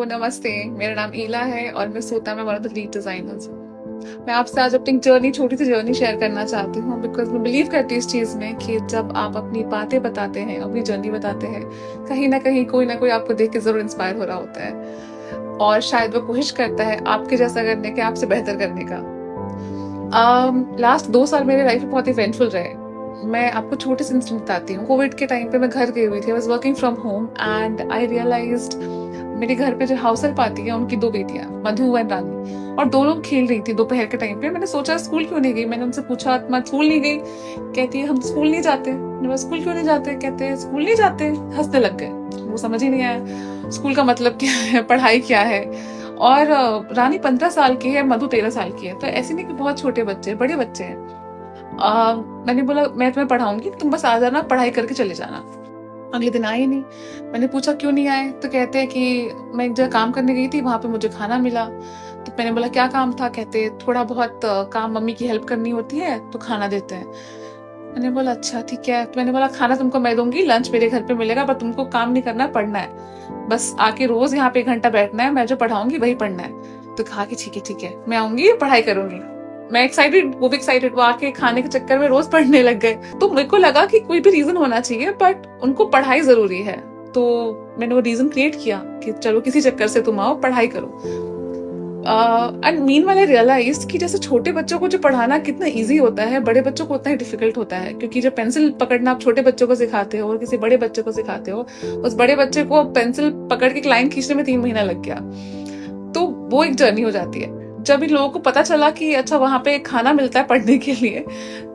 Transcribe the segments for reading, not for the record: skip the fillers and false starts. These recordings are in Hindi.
हेलो, नमस्ते। मेरा नाम ईला है और मैं सोता में one of the lead designers हूँ। मैं आपसे आज अपनी जर्नी, छोटी सी जर्नी शेयर करना चाहती हूँ, बिकॉज मैं बिलीव करती हूँ इस चीज़ में कि जब आप अपनी बातें बताते हैं, अपनी जर्नी बताते हैं, कहीं ना कहीं कोई ना कोई आपको देख के जरूर इंस्पायर हो रहा होता है और शायद वो कोशिश करता है आपके जैसा करने के, आपसे बेहतर करने का। लास्ट 2 साल मेरे लाइफ में बहुत इवेंटफुल रहे। मैं आपको छोटे से इंसिडेंट बताती हूँ। कोविड के टाइम पे मैं घर गई हुई थी, I was working from home and I realised मेरे घर पे जो हाउस हेल्प आती है, उनकी 2 बेटियां, मधु एंड रानी, और दोनों खेल रही थी दोपहर के टाइम पे। मैंने सोचा स्कूल क्यों नहीं गई। मैंने उनसे पूछा मैं स्कूल नहीं गई। कहती है हम स्कूल नहीं जाते। मैं स्कूल क्यों नहीं जाते? कहते हैं स्कूल नहीं जाते। हंसने लग गए। वो समझ ही नहीं आया स्कूल का मतलब क्या है, पढ़ाई क्या है। और रानी 15 साल की है, मधु 13 साल की है। तो ऐसे नहीं कि बहुत छोटे बच्चे, बड़े बच्चे हैं। मैंने बोला मैं तुम्हें पढ़ाऊंगी, तुम बस आ जाना, पढ़ाई करके चले जाना। अगले दिन आए नहीं। मैंने पूछा क्यों नहीं आए, तो कहते हैं कि मैं एक जगह काम करने गई थी, वहां पे मुझे खाना मिला। तो मैंने बोला क्या काम था? कहते थोड़ा बहुत काम मम्मी की हेल्प करनी होती है तो खाना देते हैं। मैंने बोला अच्छा ठीक है। तो मैंने बोला खाना तुमको मैं दूंगी, लंच मेरे घर पे मिलेगा, पर तुमको काम नहीं करना, पढ़ना है। बस आके रोज यहाँ पे 1 घंटा बैठना है, मैं जो पढ़ाऊंगी वही पढ़ना है। तो कहा कि ठीक है, मैं आऊंगी, पढ़ाई करूंगी। मैं एक्साइटेड, वो भी एक्साइटेड। वो आके खाने के चक्कर में रोज पढ़ने लग गए। तो मेरे को लगा कि कोई भी रीजन होना चाहिए, बट उनको पढ़ाई जरूरी है। तो मैंने वो रीजन क्रिएट किया कि चलो किसी चक्कर से तुम आओ, पढ़ाई करो। एंड मीन वाले रियलाइज कि जैसे छोटे बच्चों को जो पढ़ाना कितना इजी होता है, बड़े बच्चों को उतना ही डिफिकल्ट होता है। क्योंकि जब पेंसिल पकड़ना आप छोटे बच्चों को सिखाते हो और किसी बड़े बच्चे को सिखाते हो, उस बड़े बच्चे को पेंसिल पकड़ के लाइन खींचने में 3 महीना लग गया। तो वो एक जर्नी हो जाती है। जब इन लोगों को पता चला कि अच्छा वहां पे खाना मिलता है पढ़ने के लिए,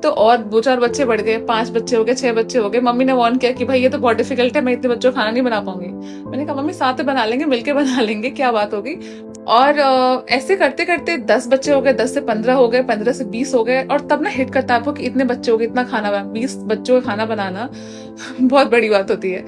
तो और 2-4 बच्चे बढ़ गए, 5 बच्चे हो गए, 6 बच्चे हो गए। मम्मी ने वार्न किया कि भाई ये तो बहुत डिफिकल्ट है, मैं इतने बच्चों को खाना नहीं बना पाऊंगी। मैंने कहा मम्मी साथ में बना लेंगे, मिलके बना लेंगे, क्या बात होगी। और ऐसे करते करते 10 बच्चे हो गए, 10 से 15 हो गए, 15 से 20 हो गए। और तब ना हिट करता है आपको कि इतने बच्चे हो गए, इतना खाना बना, 20 बच्चों का खाना बनाना बहुत बड़ी बात होती है।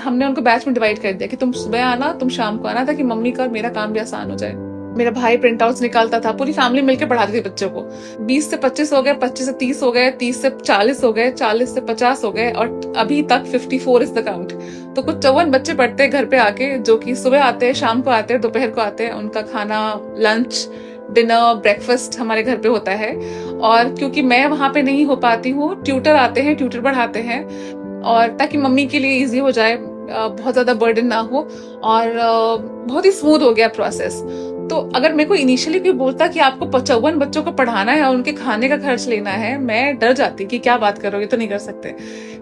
हमने उनको बैच में डिवाइड कर दिया कि तुम सुबह आना, तुम शाम को आना, ताकि मम्मी का और मेरा काम भी आसान हो जाए। मेरा भाई प्रिंट आउट्स निकालता था, पूरी फैमिली मिलकर पढ़ाती थी बच्चों को। 20 से 25 हो गए, 25 से 30 हो गए, 30 से 40 हो गए, 40 से 50 हो गए, और अभी तक 54 इज द काउंट। तो कुछ 54 बच्चे पढ़ते हैं घर पे आके, जो कि सुबह आते हैं, शाम को आते हैं, दोपहर को आते हैं। उनका खाना, लंच, डिनर, ब्रेकफास्ट हमारे घर पे होता है। और क्योंकि मैं वहां पे नहीं हो पाती हूँ, ट्यूटर आते हैं, ट्यूटर पढ़ाते हैं, और ताकि मम्मी के लिए इजी हो जाए, बहुत ज्यादा बर्डन ना हो, और बहुत ही स्मूथ हो गया प्रोसेस। तो अगर मेरे को इनिशियली कोई बोलता कि आपको 55 बच्चों को पढ़ाना है और उनके खाने का खर्च लेना है, मैं डर जाती कि क्या बात करोगे, तो नहीं कर सकते।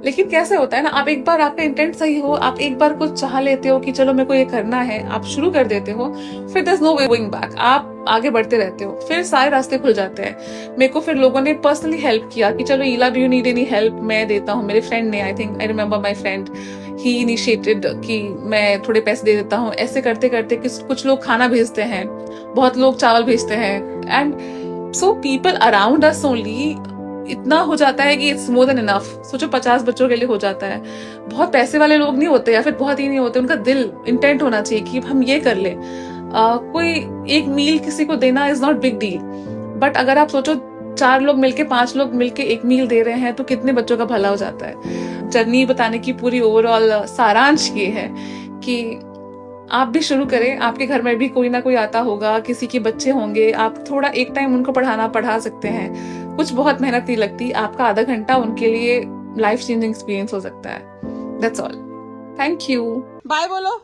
लेकिन कैसे होता है ना, आप एक बार, आपका इंटेंट सही हो, आप एक बार कुछ चाह लेते हो कि चलो मेरे को ये करना है, आप शुरू कर देते हो, फिर there is no way going back. आप आगे बढ़ते रहते हो, फिर सारे रास्ते खुल जाते हैं। मेरे को फिर लोगों ने पर्सनली हेल्प किया कि चलो Ila, do you need any help, मैं देता हूँ। मेरे फ्रेंड ने, I remember my friend, he initiated कि मैं थोड़े पैसे दे देता हूँ। ऐसे करते करते कुछ लोग खाना भेजते हैं, बहुत लोग चावल भेजते हैं, and so people around us only. इतना हो जाता है कि इट्स मोर देन इनफ। सोचो 50 बच्चों के लिए हो जाता है। बहुत पैसे वाले लोग नहीं होते, या फिर बहुत ही नहीं होते, उनका दिल, इंटेंट होना चाहिए कि हम ये कर ले। कोई एक मील किसी को देना is not big deal, but अगर आप सोचो 4 लोग मिलके, 5 लोग मिलके एक मील दे रहे हैं, तो कितने बच्चों का भला हो जाता है। जर्नी बताने की पूरी ओवरऑल सारांश ये है कि आप भी शुरू करें। आपके घर में भी कोई ना कोई आता होगा, किसी के बच्चे होंगे, आप थोड़ा एक टाइम उनको पढ़ा सकते हैं। कुछ बहुत मेहनत नहीं लगती, आपका आधा घंटा उनके लिए लाइफ चेंजिंग एक्सपीरियंस हो सकता है। That's all. Thank you. Bye बोलो।